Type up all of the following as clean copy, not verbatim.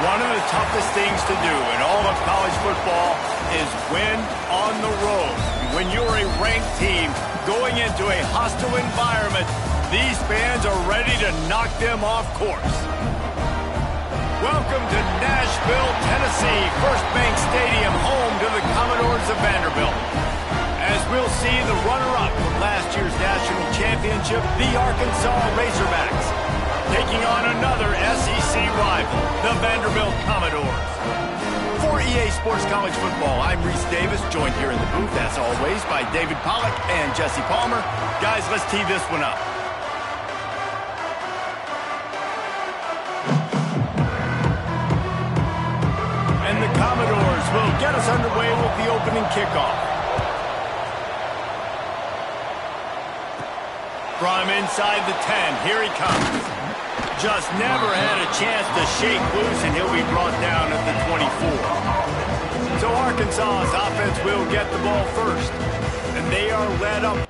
One of the toughest things to do in all of college football is win on the road. When you're a ranked team going into a hostile environment, these fans are ready to knock them off course. Welcome to Nashville, Tennessee, First Bank Stadium, home to the Commodores of Vanderbilt. As we'll see the runner-up from last year's national championship, the Arkansas Razorbacks, taking on another SEC rival, the Vanderbilt Commodores. For EA Sports College Football, I'm Reese Davis, joined here in the booth, as always, by David Pollack and Jesse Palmer. Guys, let's tee this one up. And the Commodores will get us underway with the opening kickoff. From inside the 10, here he comes. Just never had a chance to shake loose, and he'll be brought down at the 24. So Arkansas's offense will get the ball first, and they are led up.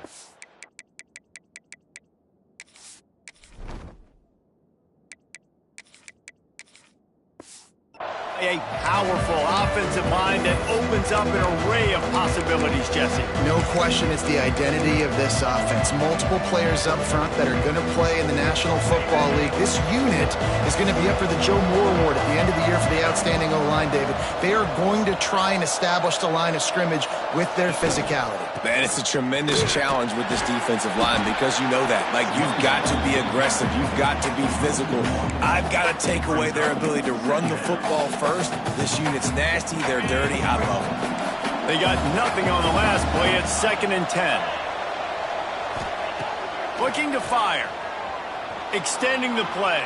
A powerful offensive line that opens up an array of possibilities, Jesse. No question it's the identity of this offense. Multiple players up front that are going to play in the National Football League. This unit is going to be up for the Joe Moore Award at the end of the year for the outstanding O-line, David. They are going to try and establish the line of scrimmage with their physicality. Man, it's a tremendous challenge with this defensive line because you know that. Like, you've got to be aggressive. You've got to be physical. I've got to take away their ability to run the football first. This unit's nasty. They're dirty. I love them. They got nothing on the last play. It's 2nd and 10. Looking to fire. Extending the play.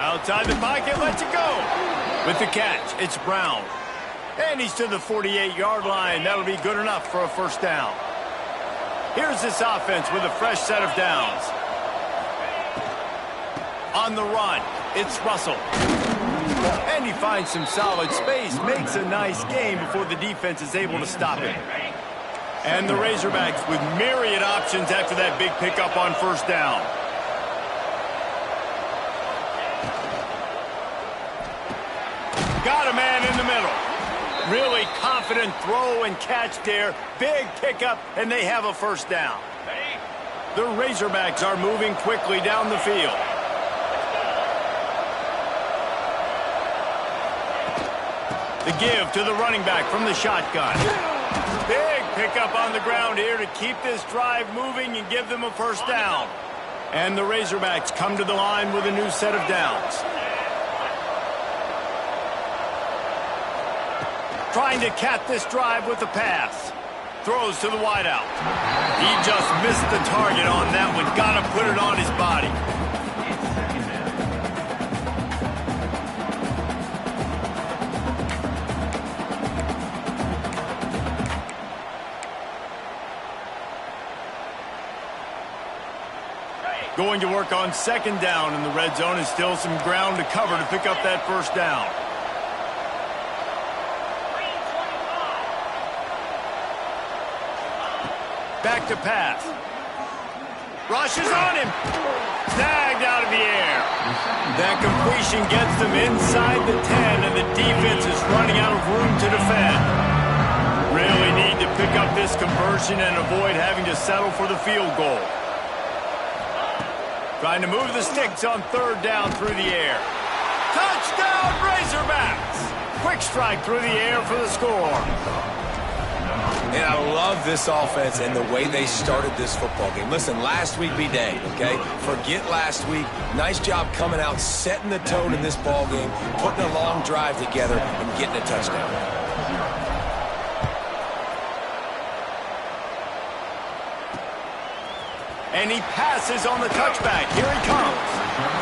Outside the pocket, lets it go. With the catch, it's Brown. And he's to the 48-yard line. That'll be good enough for a first down. Here's this offense with a fresh set of downs. On the run, it's Russell. And he finds some solid space, makes a nice game before the defense is able to stop him. And the Razorbacks with myriad options after that big pickup on first down. Got a man in the middle. Really confident throw and catch there. Big pickup, and they have a first down. The Razorbacks are moving quickly down the field. The give to the running back from the shotgun. Big pickup on the ground here to keep this drive moving and give them a first down. And the Razorbacks come to the line with a new set of downs. Trying to cap this drive with the pass. Throws to the wideout. He just missed the target on that one. Got to put it on his body. Going to work on 2nd down in the red zone, and still some ground to cover to pick up that first down. Back to pass. Rushes on him. Snagged out of the air. That completion gets them inside the 10, and the defense is running out of room to defend. Really need to pick up this conversion and avoid having to settle for the field goal. Trying to move the sticks on 3rd down through the air. Touchdown, Razorbacks! Quick strike through the air for the score. And I love this offense and the way they started this football game. Listen, last week be danged, okay? Forget last week. Nice job coming out, setting the tone in this ball game, putting a long drive together, and getting a touchdown. And he passes on the touchback. Here he comes.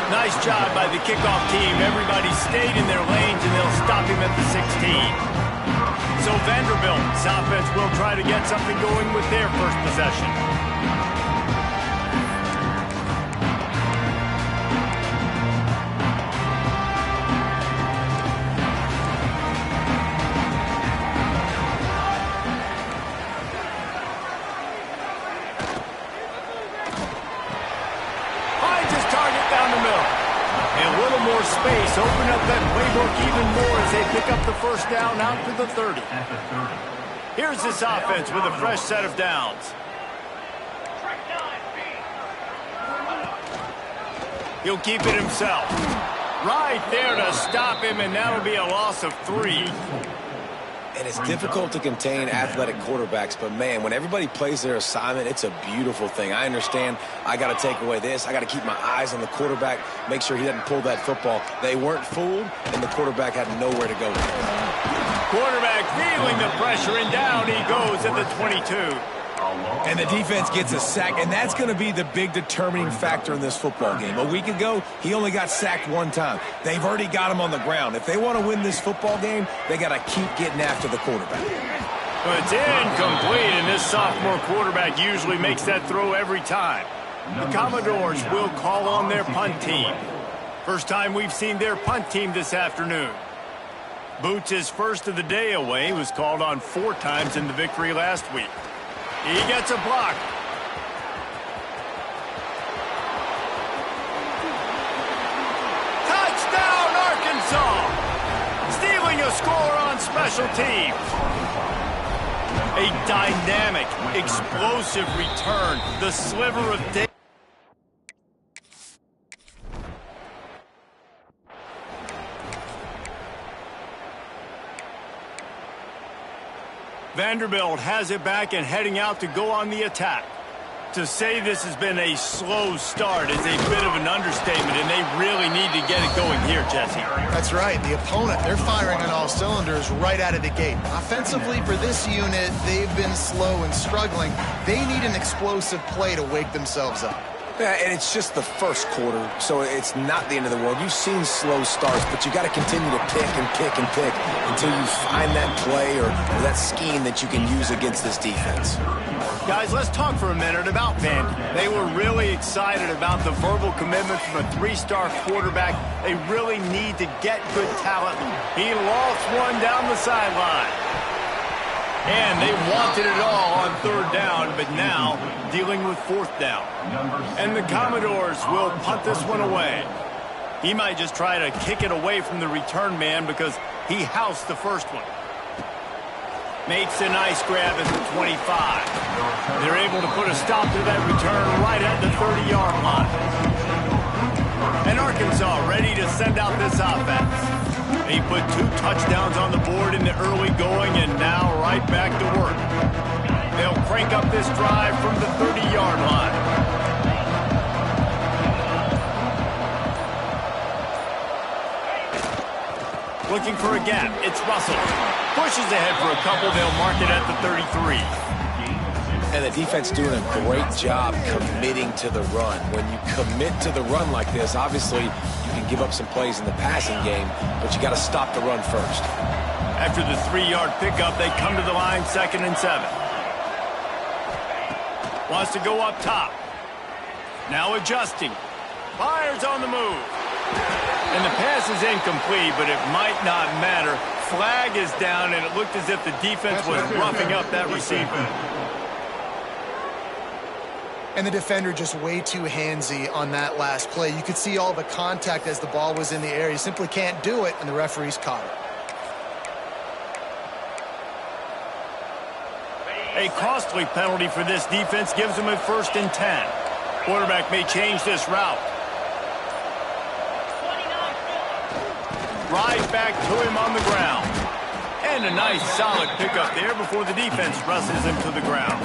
Nice job by the kickoff team. Everybody stayed in their lanes, and they'll stop him at the 16. So Vanderbilt's offense will try to get something going with their first possession. space, open up that playbook even more as they pick up the first down out to the 30. Here's this offense with a fresh set of downs. He'll keep it himself. Right there to stop him, and that'll be a loss of 3. And it's difficult to contain athletic quarterbacks, but, man, when everybody plays their assignment, it's a beautiful thing. I understand I got to take away this. I got to keep my eyes on the quarterback, make sure he doesn't pull that football. They weren't fooled, and the quarterback had nowhere to go with it. Quarterback feeling the pressure, and down he goes at the 22. And the defense gets a sack, and that's going to be the big determining factor in this football game. A week ago, he only got sacked 1 time. They've already got him on the ground. If they want to win this football game, they got to keep getting after the quarterback. But it's incomplete, and this sophomore quarterback usually makes that throw every time. The Commodores will call on their punt team. First time we've seen their punt team this afternoon. Boots' first of the day away was called on 4 times in the victory last week. He gets a block. Touchdown, Arkansas! Stealing a score on special teams. A dynamic, explosive return. The sliver of day. Vanderbilt has it back and heading out to go on the attack. To say this has been a slow start is a bit of an understatement, and they really need to get it going here, Jesse. That's right. The opponent, they're firing on all cylinders right out of the gate. Offensively, for this unit, they've been slow and struggling. They need an explosive play to wake themselves up. Yeah, and it's just the first quarter, so it's not the end of the world. You've seen slow starts, but you got to continue to pick and pick and pick until you find that play or that scheme that you can use against this defense. Guys, let's talk for a minute about Vandy. They were really excited about the verbal commitment from a 3-star quarterback. They really need to get good talent. He lost one down the sideline. And they wanted it all on 3rd down, but now dealing with 4th down. And the Commodores will punt this one away. He might just try to kick it away from the return man because he housed the first one. Makes a nice grab at the 25. They're able to put a stop to that return right at the 30-yard line. And Arkansas ready to send out this offense. They put 2 touchdowns on the board in the early going and now right back to work. They'll crank up this drive from the 30-yard line. Looking for a gap. It's Russell. Pushes ahead for a couple. They'll mark it at the 33. And the defense doing a great job committing to the run. When you commit to the run like this, obviously you can give up some plays in the passing game, but you got to stop the run first. After the 3-yard pickup, they come to the line 2nd and 7. Wants to go up top. Now adjusting. Fires on the move. And the pass is incomplete, but it might not matter. Flag is down, and it looked as if the defense was roughing up that receiver. And the defender just way too handsy on that last play. You could see all the contact as the ball was in the air. You simply can't do it, and the referees caught it. A costly penalty for this defense gives them a 1st and 10. Quarterback may change this route. Right back to him on the ground. And a nice solid pickup there before the defense rushes him to the ground.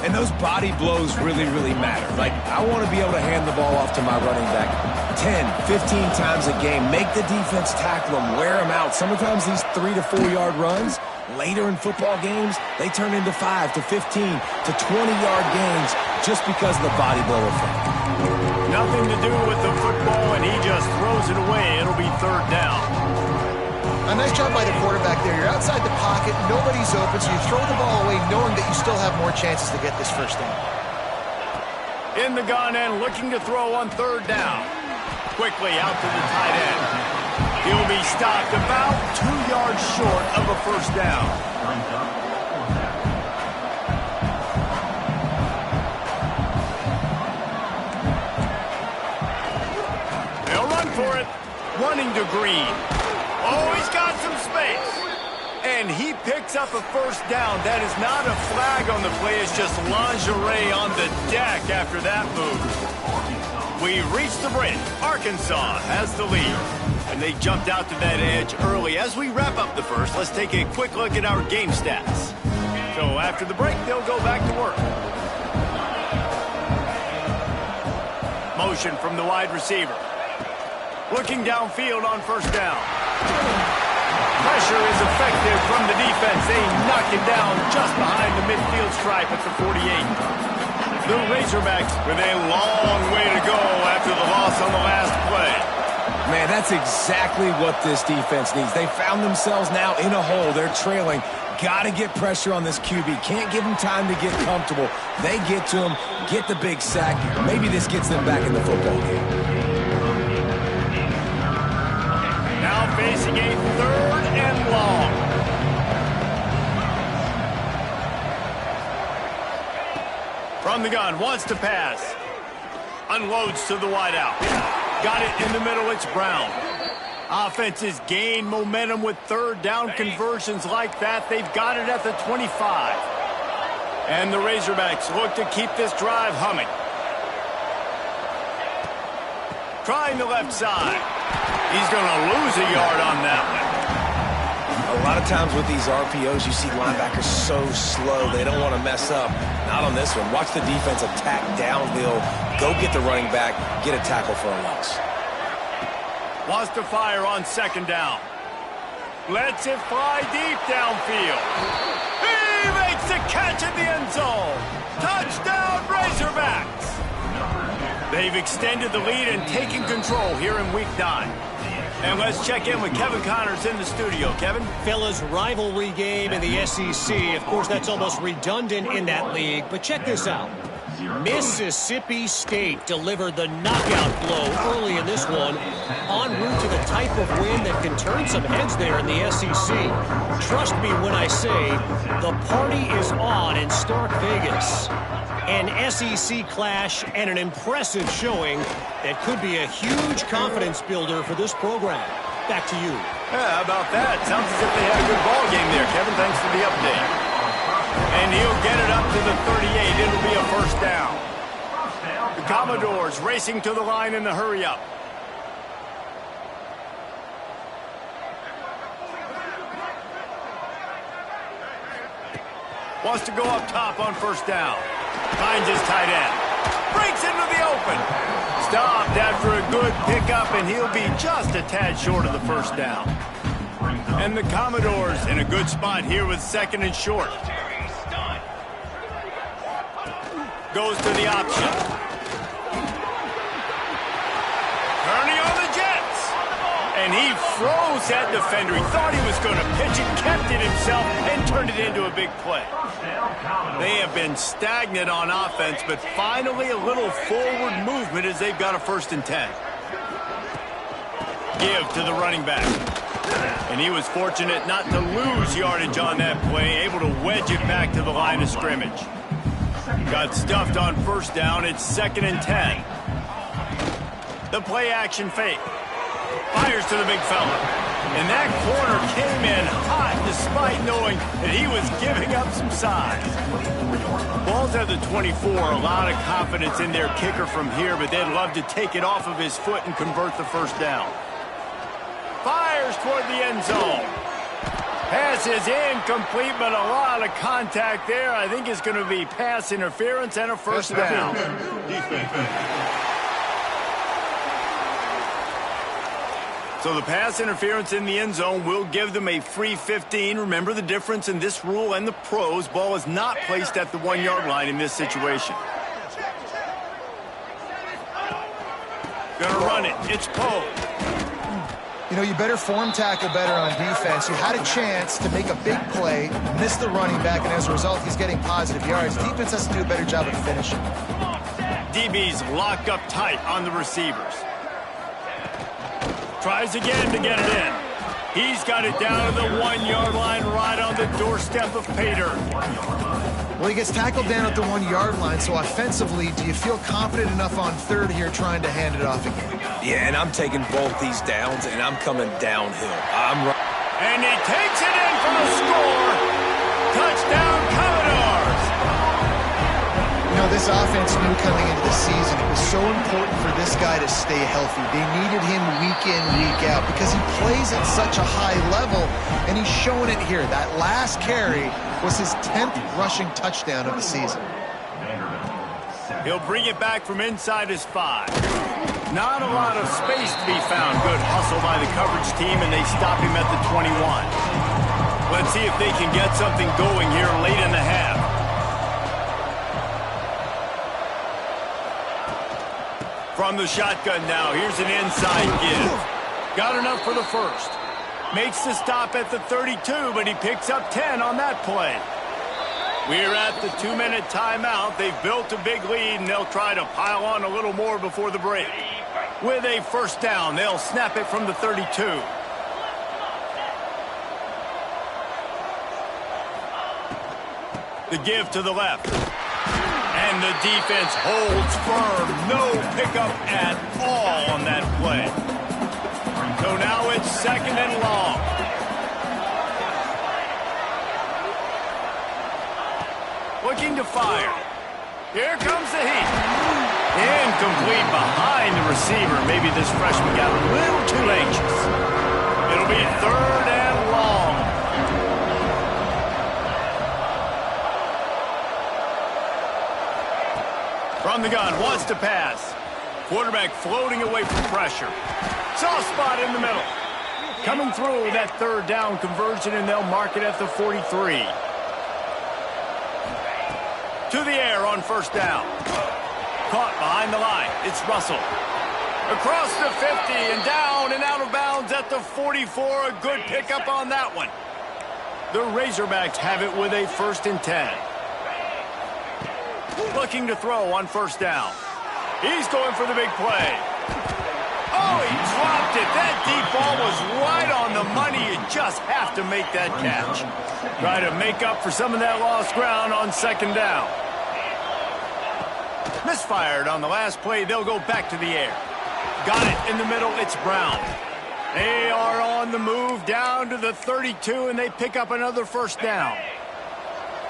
And those body blows really, really matter. Like, I want to be able to hand the ball off to my running back 10, 15 times a game. Make the defense tackle them, wear them out. Sometimes these 3 to 4 yard runs, later in football games, they turn into 5 to 15 to 20-yard gains just because of the body blow effect. Nothing to do with the football, and he just throws it away. It'll be 3rd down. A nice job by the quarterback there. You're outside the pocket, nobody's open, so you throw the ball away knowing that you still have more chances to get this 1st down. In the gun and looking to throw on 3rd down. Quickly out to the tight end. He'll be stopped about 2 yards short of a 1st down. They'll run for it, running to Green. Oh, he's got some space. And he picks up a first down. That is not a flag on the play. It's just lingerie on the deck after that move. We reached the bridge. Arkansas has the lead. And they jumped out to that edge early. As we wrap up the first, let's take a quick look at our game stats. So after the break, they'll go back to work. Motion from the wide receiver. Looking downfield on first down. Pressure is effective from the defense. They knock it down just behind the midfield stripe at the 48. The Razorbacks with a long way to go after the loss on the last play. Man, that's exactly what this defense needs. They found themselves now in a hole. They're trailing. Got to get pressure on this QB. Can't give him time to get comfortable. They get to him, get the big sack. Maybe this gets them back in the football game. Now facing a 3rd and long. From the gun, wants to pass. Unloads to the wideout. Got it in the middle, it's Brown. Offenses gain momentum with 3rd down conversions like that. They've got it at the 25. And the Razorbacks look to keep this drive humming. Trying the left side. He's going to lose a yard on that one. A lot of times with these RPOs, you see linebackers so slow. They don't want to mess up. Not on this one. Watch the defense attack downhill. Go get the running back. Get a tackle for a loss. Wants to fire on 2nd down. Lets it fly deep downfield. He makes the catch in the end zone. Touchdown, Razorbacks. They've extended the lead and taken control here in Week 9. And let's check in with Kevin Connors in the studio. Kevin? Fellas, rivalry game in the SEC. Of course, that's almost redundant in that league. But check this out. Mississippi State delivered the knockout blow early in this one, en route to the type of win that can turn some heads there in the SEC. Trust me when I say the party is on in Stark Vegas. An SEC clash and an impressive showing that could be a huge confidence builder for this program. Back to you. Yeah, how about that? Sounds as if they had a good ball game there, Kevin. Thanks for the update. And he'll get it up to the 38. It'll be a first down. The Commodores racing to the line in the hurry-up. Wants to go up top on first down. Finds his tight end. Breaks into the open. Stopped after a good pickup, and he'll be just a tad short of the first down. And the Commodores in a good spot here with 2nd and short. Goes to the option. Turning on the Jets. And he froze that defender. He thought he was going to pitch it, kept it himself, and turned it into a big play. They have been stagnant on offense, but finally a little forward movement as they've got a 1st and 10. Give to the running back. And he was fortunate not to lose yardage on that play, able to wedge it back to the line of scrimmage. Got stuffed on first down. It's 2nd and 10. The play action fake. Fires to the big fella. And that corner came in hot despite knowing that he was giving up some size. Ball's at the 24. A lot of confidence in their kicker from here, but they'd love to take it off of his foot and convert the first down. Fires toward the end zone. Pass is incomplete, but a lot of contact there. I think it's going to be pass interference and a first down. So the pass interference in the end zone will give them a free 15. Remember the difference in this rule and the pros. Ball is not placed at the 1-yard line in this situation. Gonna run it. It's Poe. You know, you better form tackle better on defense. You had a chance to make a big play, miss the running back, and as a result, he's getting positive yards. Defense has to do a better job of finishing. DB's locked up tight on the receivers. Tries again to get it in. He's got it down to the 1-yard line right on the doorstep of Pater. Well, he gets tackled down at the 1-yard line, so offensively, do you feel confident enough on 3rd here trying to hand it off again? Yeah, and I'm taking both these downs, and I'm coming downhill. And he takes it in for the score. Touchdown, Commodores. You know, this offense knew coming into the season it was so important for this guy to stay healthy. They needed him week in, week out because he plays at such a high level, and he's showing it here. That last carry was his 10th rushing touchdown of the season. He'll bring it back from inside his 5. Not a lot of space to be found. Good hustle by the coverage team, and they stop him at the 21. Let's see if they can get something going here late in the half. From the shotgun now, here's an inside give. Got enough for the first. Makes the stop at the 32, but he picks up 10 on that play. We're at the 2-minute timeout. They've built a big lead, and they'll try to pile on a little more before the break. With a first down, they'll snap it from the 32. The give to the left. And the defense holds firm. No pickup at all on that play. So now it's 2nd and long. Looking to fire. Here comes the heat. Incomplete behind the receiver. Maybe this freshman got a little too anxious. It'll be 3rd and long. From the gun, wants to pass. Quarterback floating away from pressure. Soft spot in the middle. Coming through that 3rd down conversion, and they'll mark it at the 43. To the air on first down. Caught behind the line. It's Russell. Across the 50 and down and out of bounds at the 44. A good pickup on that one. The Razorbacks have it with a 1st and 10. Looking to throw on first down. He's going for the big play. Oh, he dropped it. That deep ball was right on the money. You just have to make that catch. Try to make up for some of that lost ground on 2nd down. Misfired on the last play. They'll go back to the air. Got it in the middle. It's Brown. They are on the move down to the 32, and they pick up another first down.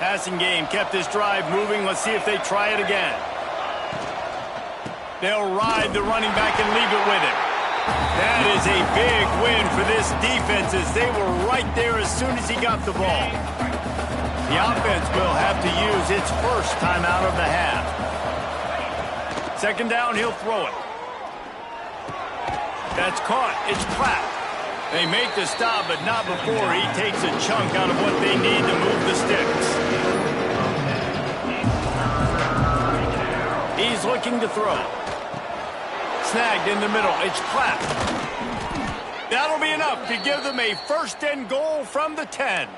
Passing game kept this drive moving. Let's see if they try it again. They'll ride the running back and leave it with him. That is a big win for this defense as they were right there as soon as he got the ball. The offense will have to use its first timeout of the half. 2nd down, he'll throw it. That's caught. It's Platt. They make the stop, but not before he takes a chunk out of what they need to move the sticks. He's looking to throw. Snagged in the middle. It's Platt. That'll be enough to give them a 1st and goal from the 10.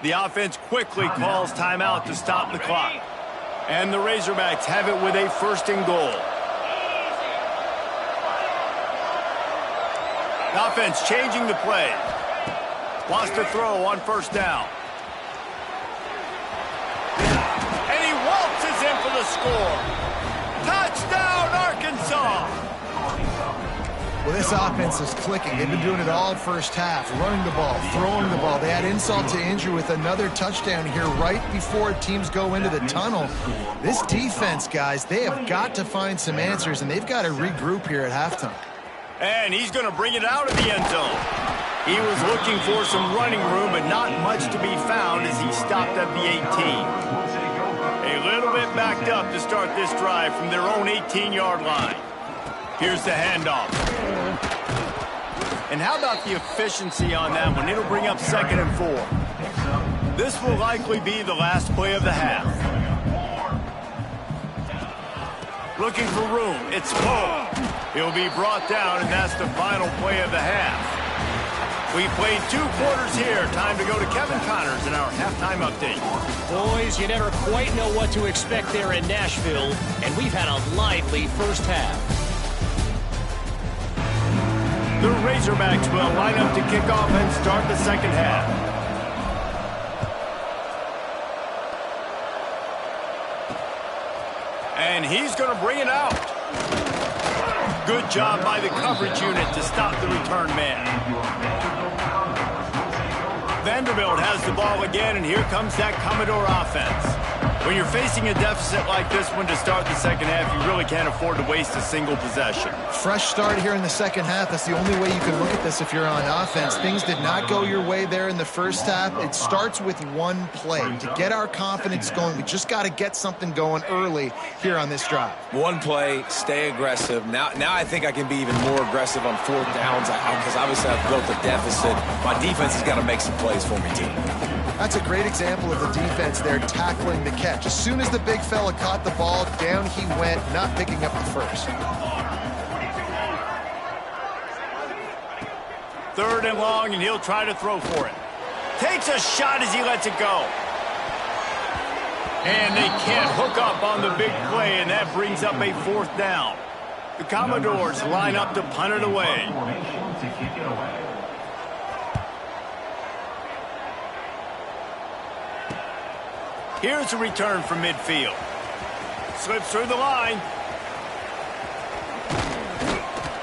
The offense quickly calls timeout to stop the clock. And the Razorbacks have it with a 1st and goal. The offense changing the play. Wants to throw on first down. And he waltzes in for the score. Touchdown, Arkansas! Well, this offense is clicking. They've been doing it all first half, running the ball, throwing the ball. They add insult to injury with another touchdown here right before teams go into the tunnel. This defense, guys, they have got to find some answers, and they've got to regroup here at halftime. And he's going to bring it out of the end zone. He was looking for some running room, but not much to be found as he stopped at the 18. A little bit backed up to start this drive from their own 18-yard line. Here's the handoff. And how about the efficiency on that one? It'll bring up 2nd and 4. This will likely be the last play of the half. Looking for room. It's Poe. He'll be brought down, and that's the final play of the half. We played 2 quarters here. Time to go to Kevin Connors in our halftime update. Boys, you never quite know what to expect there in Nashville, and we've had a lively first half. The Razorbacks will line up to kick off and start the 2nd half. And he's going to bring it out. Good job by the coverage unit to stop the return man. Vanderbilt has the ball again, and here comes that Commodore offense. When you're facing a deficit like this one to start the second half, you really can't afford to waste a single possession. Fresh start here in the second half. That's the only way you can look at this if you're on offense. Things did not go your way there in the first half. It starts with one play. To get our confidence going, we just got to get something going early here on this drive. One play, stay aggressive. Now I think I can be even more aggressive on fourth downs because obviously I've built a deficit. My defense has got to make some plays for me too. That's a great example of the defense there tackling the catch. As soon as the big fella caught the ball, down he went, not picking up the first. 3rd and long, and he'll try to throw for it. Takes a shot as he lets it go. And they can't hook up on the big play, and that brings up a 4th down. The Commodores line up to punt it away. Here's a return from midfield. Slips through the line.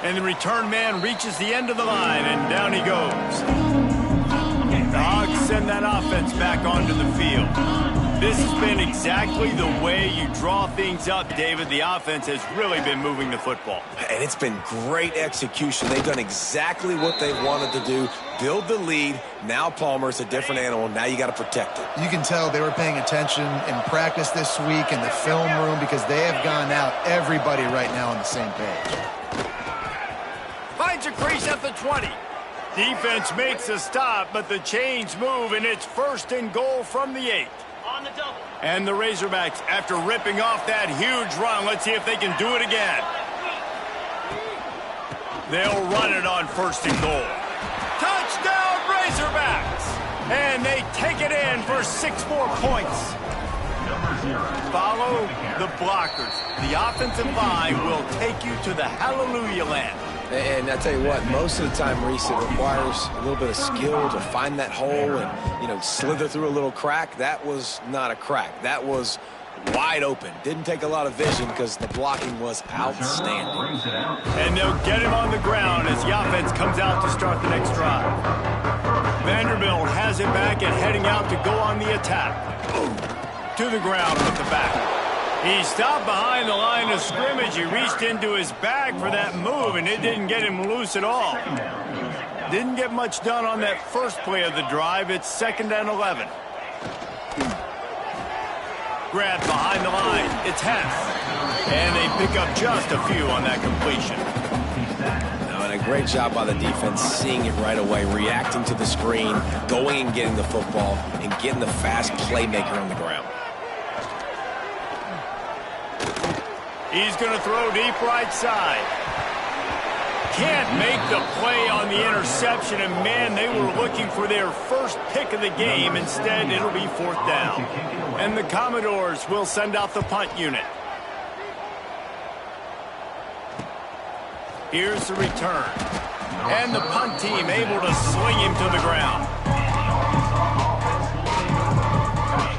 And the return man reaches the end of the line, and down he goes. The Hogs send that offense back onto the field. This has been exactly the way you draw things up, David. The offense has really been moving the football. And it's been great execution. They've done exactly what they wanted to do. Build the lead. Now Palmer's a different animal. Now you got to protect it. You can tell they were paying attention in practice this week in the film room because they have gone out, everybody right now on the same page. Finds a crease at the 20. Defense makes a stop, but the chains move, and it's 1st and goal from the 8. On the double. And the Razorbacks, after ripping off that huge run, let's see if they can do it again. They'll run it on 1st and goal. Touchdown, Razorbacks! And they take it in for 6 more points. Follow the blockers. The offensive line will take you to the hallelujah land. And I tell you what, most of the time, Reese, it requires a little bit of skill to find that hole and, slither through a little crack. That was not a crack. That was wide open. Didn't take a lot of vision because the blocking was outstanding. And they'll get him on the ground as the offense comes out to start the next drive. Vanderbilt has it back and heading out to go on the attack. To the ground with the back. He stopped behind the line of scrimmage. He reached into his bag for that move, and it didn't get him loose at all. Didn't get much done on that first play of the drive. It's 2nd and 11. Grabbed behind the line. It's Hess. And they pick up just a few on that completion. And a great job by the defense, seeing it right away, reacting to the screen, going and getting the football, and getting the fast playmaker on the ground. He's going to throw deep right side. Can't make the play on the interception, and man, they were looking for their first pick of the game. Instead, it'll be 4th down. And the Commodores will send out the punt unit. Here's the return. And the punt team able to swing him to the ground.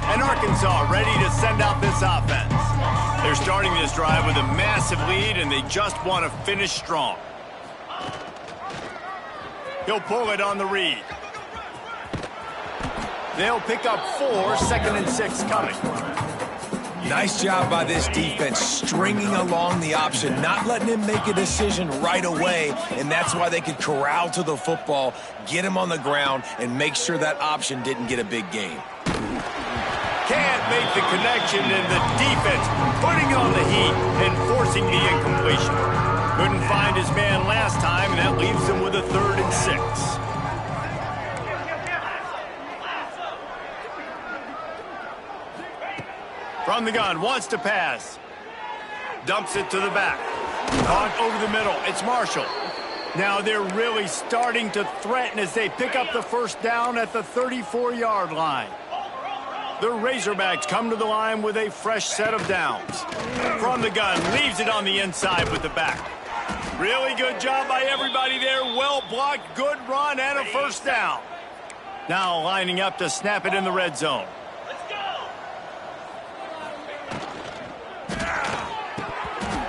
And Arkansas ready to send out this offense. They're starting this drive with a massive lead, and they just want to finish strong. He'll pull it on the read. They'll pick up 4, 2nd and 6 coming. Nice job by this defense, stringing along the option, not letting him make a decision right away, and that's why they could corral to the football, get him on the ground, and make sure that option didn't get a big gain. Can't make the connection, and the defense putting on the heat and forcing the incompletion. Couldn't find his man last time, and that leaves him with a 3rd and 6. From the gun, wants to pass. Dumps it to the back. Caught over the middle. It's Marshall. Now they're really starting to threaten as they pick up the 1st down at the 34-yard line. The Razorbacks come to the line with a fresh set of downs. From the gun, leaves it on the inside with the back. Really good job by everybody there. Well blocked, good run, and a 1st down. Now lining up to snap it in the red zone.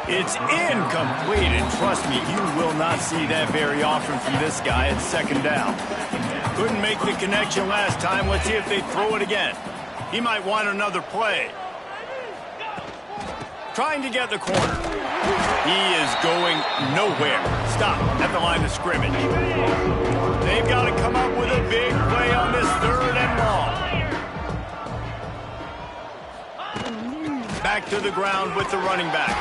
It's incomplete, and trust me, you will not see that very often from this guy at second down. Couldn't make the connection last time. Let's see if they throw it again. He might want another play. Trying to get the corner. He is going nowhere. Stop at the line of scrimmage. They've got to come up with a big play on this 3rd and long. Back to the ground with the running back.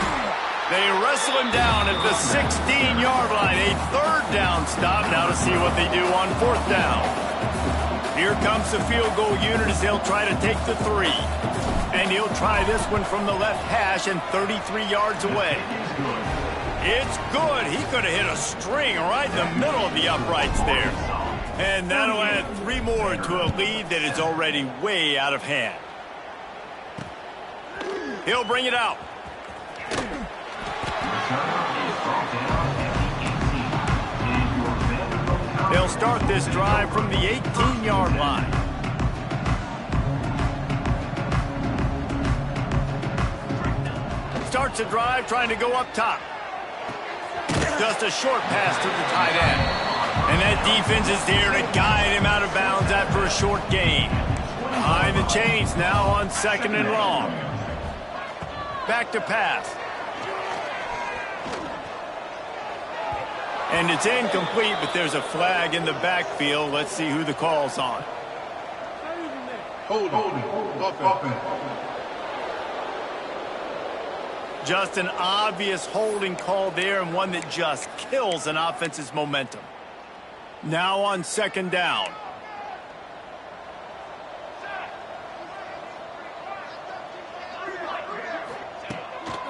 They wrestle him down at the 16-yard line. A 3rd down stop. Now to see what they do on 4th down. Here comes the field goal unit as they'll try to take the 3. And he'll try this one from the left hash and 33 yards away. It's good. He could have hit a string right in the middle of the uprights there. And that'll add 3 more to a lead that is already way out of hand. He'll bring it out. They'll start this drive from the 18-yard line. Starts a drive trying to go up top. Just a short pass to the tight end. And that defense is there to guide him out of bounds after a short gain. Behind the chains now on 2nd and long. Back to pass. And it's incomplete, but there's a flag in the backfield. Let's see who the call's on. Hold on. Just an obvious holding call there, and one that just kills an offense's momentum. Now on 2nd down.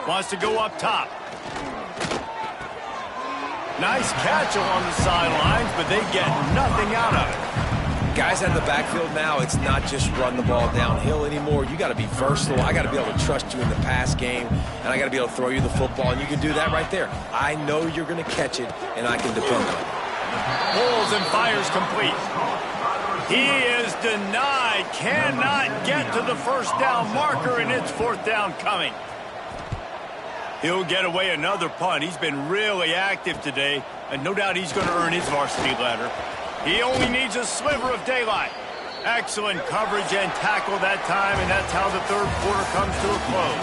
Wants to go up top. Nice catch along the sidelines, but they get nothing out of it. Guys out of the backfield now, it's not just run the ball downhill anymore. You got to be versatile. I got to be able to trust you in the pass game, and I got to be able to throw you the football, and you can do that right there. I know you're going to catch it, and I can depend on it. Pulls and fires complete. He is denied. Cannot get to the 1st down marker, and it's 4th down coming. He'll get away another punt. He's been really active today, and no doubt he's going to earn his varsity letter. He only needs a sliver of daylight. Excellent coverage and tackle that time, and that's how the 3rd quarter comes to a close.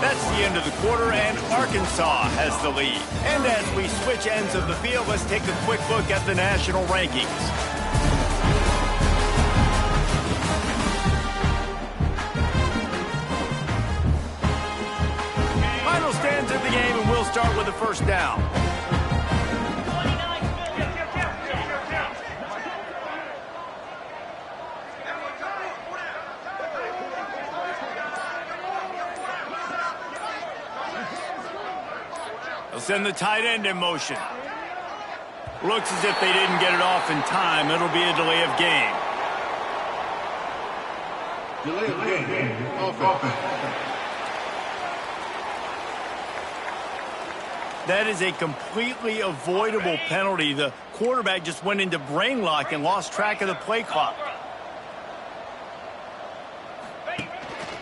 That's the end of the quarter, and Arkansas has the lead. And as we switch ends of the field, let's take a quick look at the national rankings. Final stands of the game, and we'll start with the 1st down. They'll send the tight end in motion. Looks as if they didn't get it off in time. It'll be a delay of game. Delay of game. Offense. That is a completely avoidable penalty. The quarterback just went into brain lock and lost track of the play clock.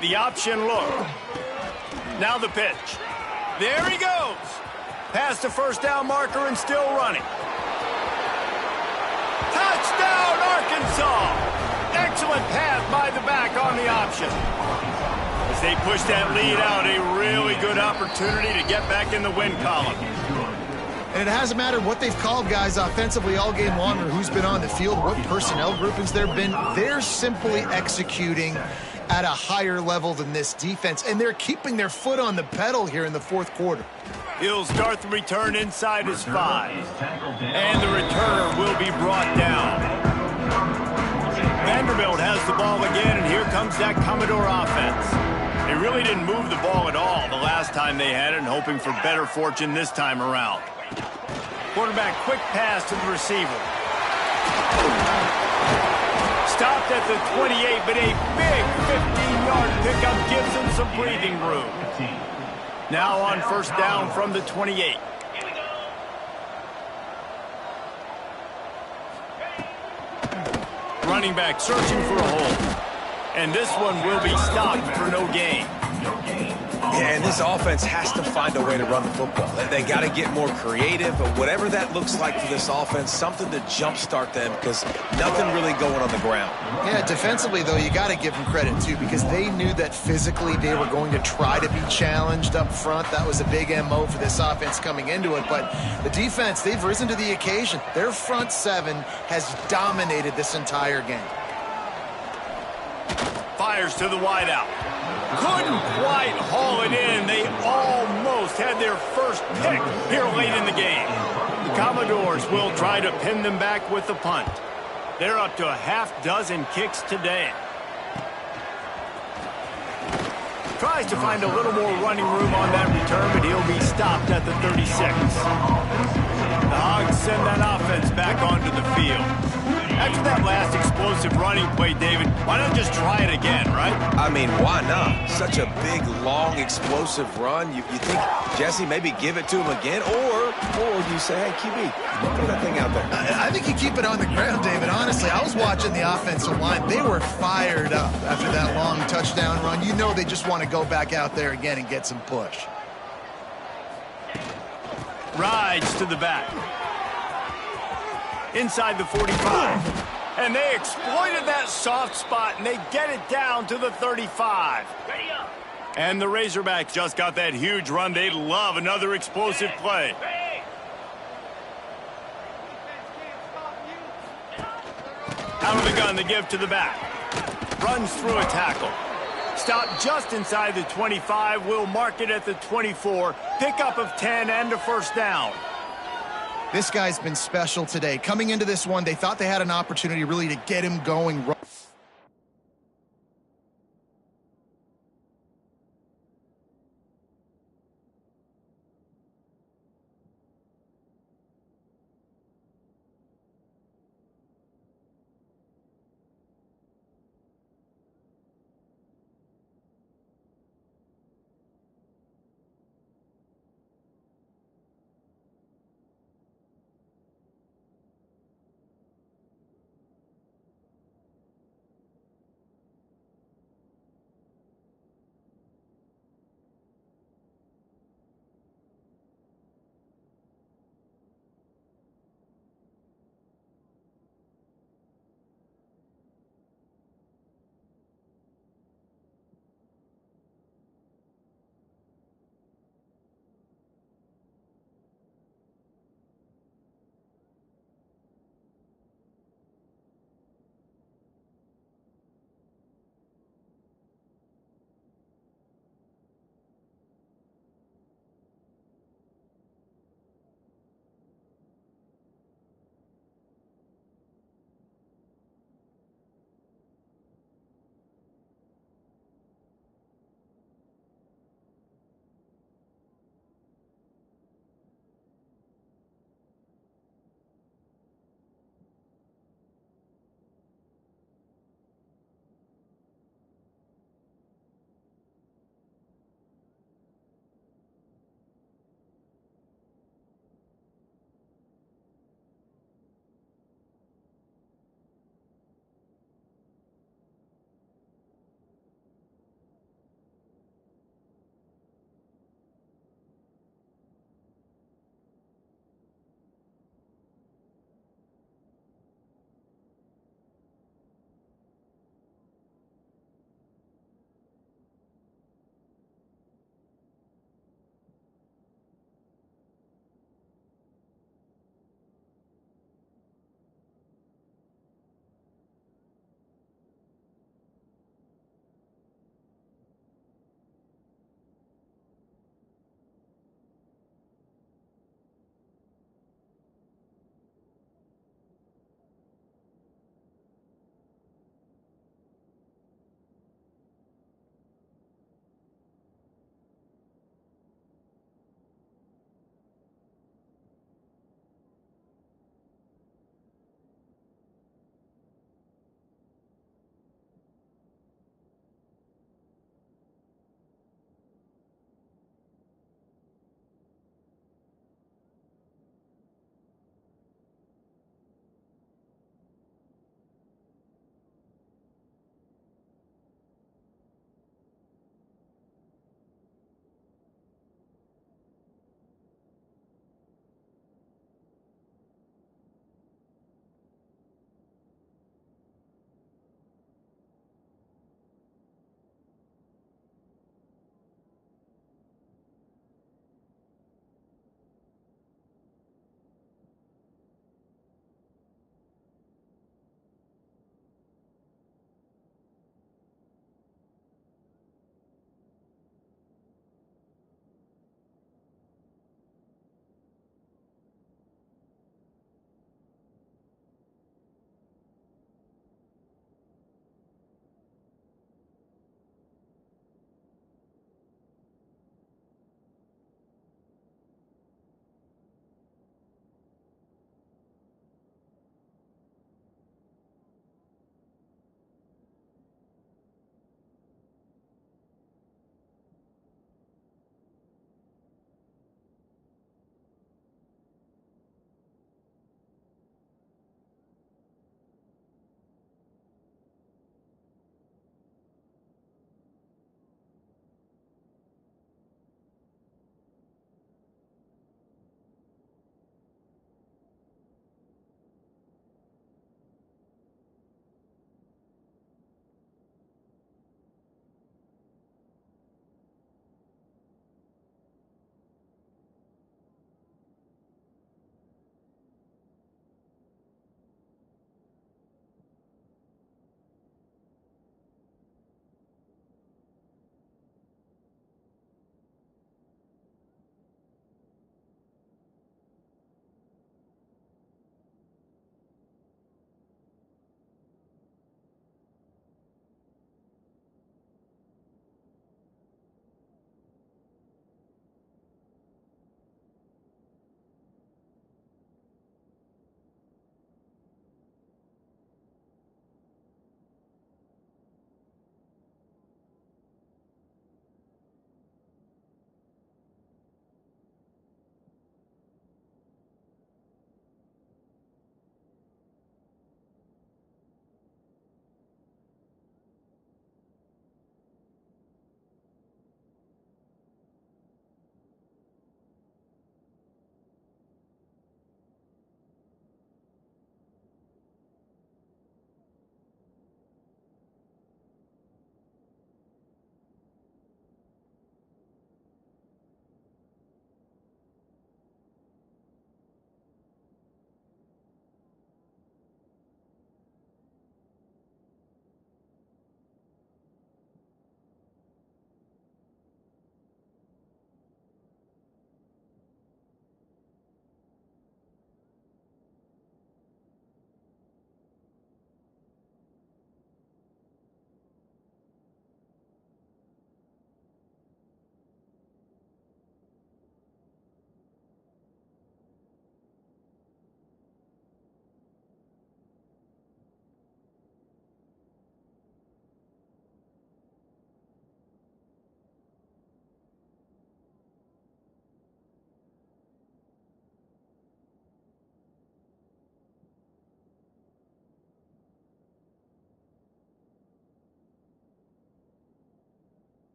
The option look. Now the pitch. There he goes. Past the 1st down marker and still running. Touchdown, Arkansas! Excellent pass by the back on the option. As they push that lead out, a really good opportunity to get back in the win column. And it hasn't mattered what they've called guys offensively all game long or who's been on the field, what personnel groupings there have been. They're simply executing at a higher level than this defense, and they're keeping their foot on the pedal here in the 4th quarter. He'll start the return inside his 5. And the returner will be brought down. Vanderbilt has the ball again, and here comes that Commodore offense. They really didn't move the ball at all the last time they had it, and hoping for better fortune this time around. Quarterback quick pass to the receiver. Stopped at the 28, but a big 15-yard pickup gives him some breathing room. Now on 1st down from the 28. Running back searching for a hole. And this one will be stopped for no gain. Yeah, and this offense has to find a way to run the football. They got to get more creative, but whatever that looks like for this offense, something to jumpstart them because nothing really going on the ground. Yeah, defensively, though, you got to give them credit, too, because they knew that physically they were going to try to be challenged up front. That was a big MO for this offense coming into it, but the defense, they've risen to the occasion. Their front seven has dominated this entire game. Fires to the wideout. Couldn't quite haul it in. They almost had their first pick here late in the game. The Commodores will try to pin them back with the punt. They're up to a half-dozen kicks today. Tries to find a little more running room on that return, but he'll be stopped at the 36. The Hogs send that offense back onto the field. After that last explosive running play, David, why not just try it again, right? I mean, why not? Such a big, long, explosive run. You think, Jesse, maybe give it to him again? Or you say, hey, QB, throw that thing out there. I think you keep it on the ground, David. Honestly, I was watching the offensive line. They were fired up after that long touchdown run. You know they just want to go back out there again and get some push. Rides to the back. Inside the 45. And they exploited that soft spot, and they get it down to the 35. And the Razorbacks just got that huge run. They'd love another explosive play. Out of the gun, the give to the back. Runs through a tackle. Stop just inside the 25. We'll mark it at the 24. Pickup of 10 and a first down. This guy's been special today. Coming into this one, they thought they had an opportunity really to get him going.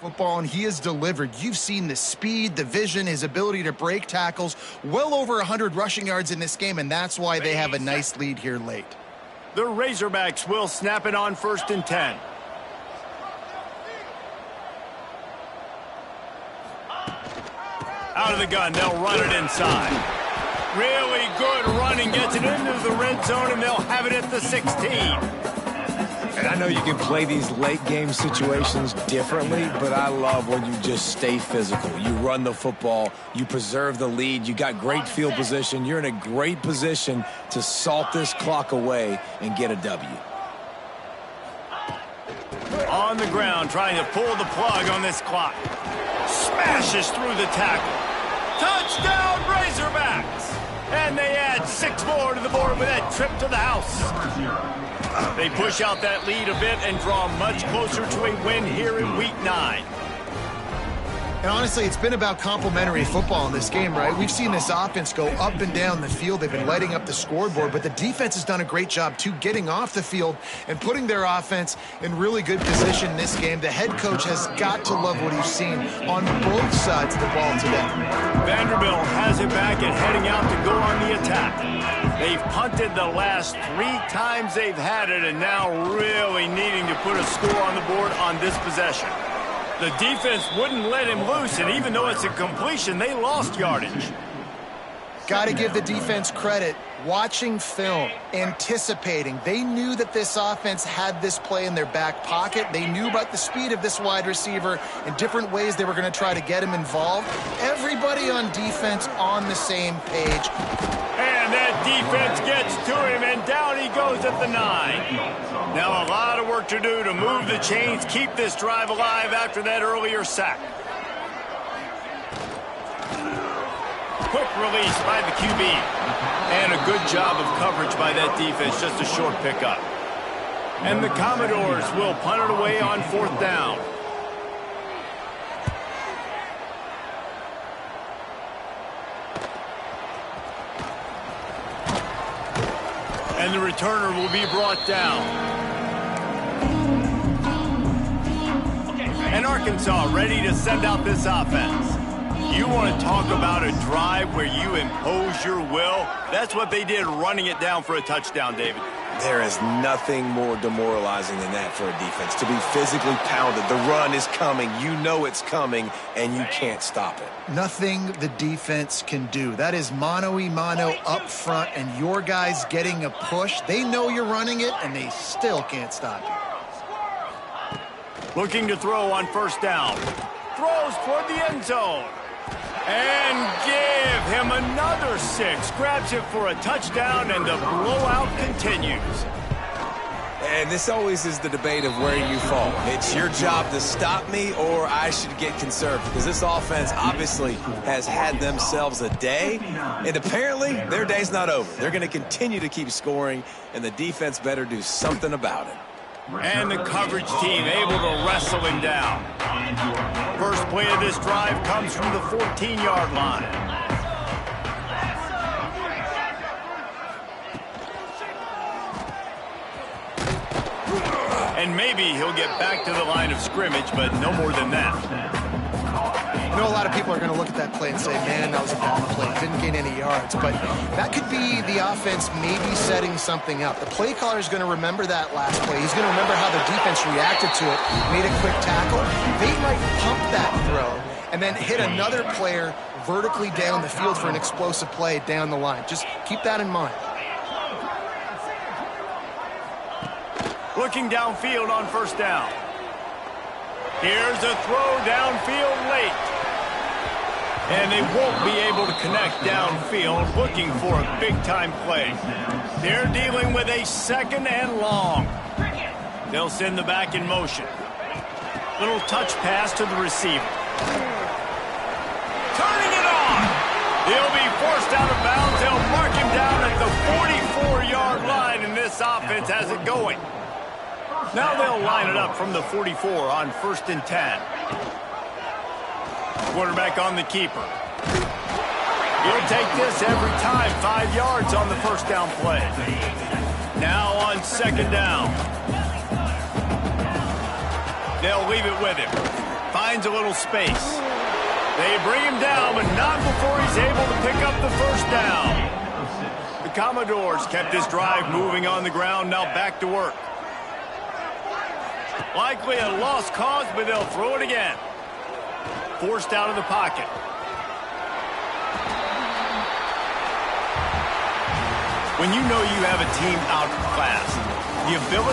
football, and he has delivered. You've seen the speed, the vision, his ability to break tackles, well over 100 rushing yards in this game, and that's why they have a nice lead here late. The Razorbacks will snap it on 1st and 10. Out of the gun, they'll run it inside. Really good running, gets it into the red zone, and they'll have it at the 16. And I know you can play these late game situations differently, but I love when you just stay physical. You run the football, you preserve the lead, you got great field position, you're in a great position to salt this clock away and get a W. On the ground, trying to pull the plug on this clock. Smashes through the tackle. Touchdown, Razorbacks! And they add 6 more to the board with that trip to the house. They push out that lead a bit and draw much closer to a win here in Week 9. And honestly, it's been about complementary football in this game, right? We've seen this offense go up and down the field. They've been lighting up the scoreboard, but the defense has done a great job, too, getting off the field and putting their offense in really good position in this game. The head coach has got to love what he's seen on both sides of the ball today. Vanderbilt has it back and heading out to go on the attack. They've punted the last 3 times they've had it, and now really needing to put a score on the board on this possession. The defense wouldn't let him loose, and even though it's a completion, they lost yardage. Got to give the defense credit. Watching film, anticipating. They knew that this offense had this play in their back pocket. They knew about the speed of this wide receiver and different ways they were going to try to get him involved. Everybody on defense on the same page. And that defense gets to him, and down he goes at the 9. Now a lot of work to do to move the chains, keep this drive alive after that earlier sack. Quick release by the QB. And a good job of coverage by that defense, just a short pickup. And the Commodores will punt it away on 4th down. And the returner will be brought down. And Arkansas ready to send out this offense. You want to talk about a drive where you impose your will? That's what they did, running it down for a touchdown, David. There is nothing more demoralizing than that for a defense. To be physically pounded, the run is coming, you know it's coming, and you can't stop it. Nothing the defense can do. That is mano-a-mano up front, and your guys getting a push. They know you're running it, and they still can't stop you. Looking to throw on 1st down. Throws toward the end zone. And give him another 6. Grabs it for a touchdown, and the blowout continues. And this always is the debate of where you fall. It's your job to stop me, or I should get conservative. Because this offense obviously has had themselves a day, and apparently their day's not over. They're going to continue to keep scoring, and the defense better do something about it. And the coverage team able to wrestle him down. First play of this drive comes from the 14-yard line. And maybe he'll get back to the line of scrimmage, but no more than that. I know a lot of people are going to look at that play and say, man, that was a bad play. Didn't gain any yards. But that could be the offense maybe setting something up. The play caller is going to remember that last play. He's going to remember how the defense reacted to it, made a quick tackle. They might pump that throw and then hit another player vertically down the field for an explosive play down the line. Just keep that in mind. Looking downfield on 1st down. Here's a throw downfield late. And they won't be able to connect downfield, looking for a big-time play. They're dealing with a 2nd and long. They'll send the back in motion. Little touch pass to the receiver. Turning it on. He'll be forced out of bounds. They'll mark him down at the 44-yard line, and this offense has it going. Now they'll line it up from the 44 on 1st and 10. Quarterback on the keeper. He'll take this every time. 5 yards on the 1st down play. Now on 2nd down. They'll leave it with him. finds a little space. They bring him down, but not before he's able to pick up the first down. The Commodores kept this drive moving on the ground, now back to work. Likely a lost cause, but they'll throw it again. Forced out of the pocket. When you know you have a team outclassed, the ability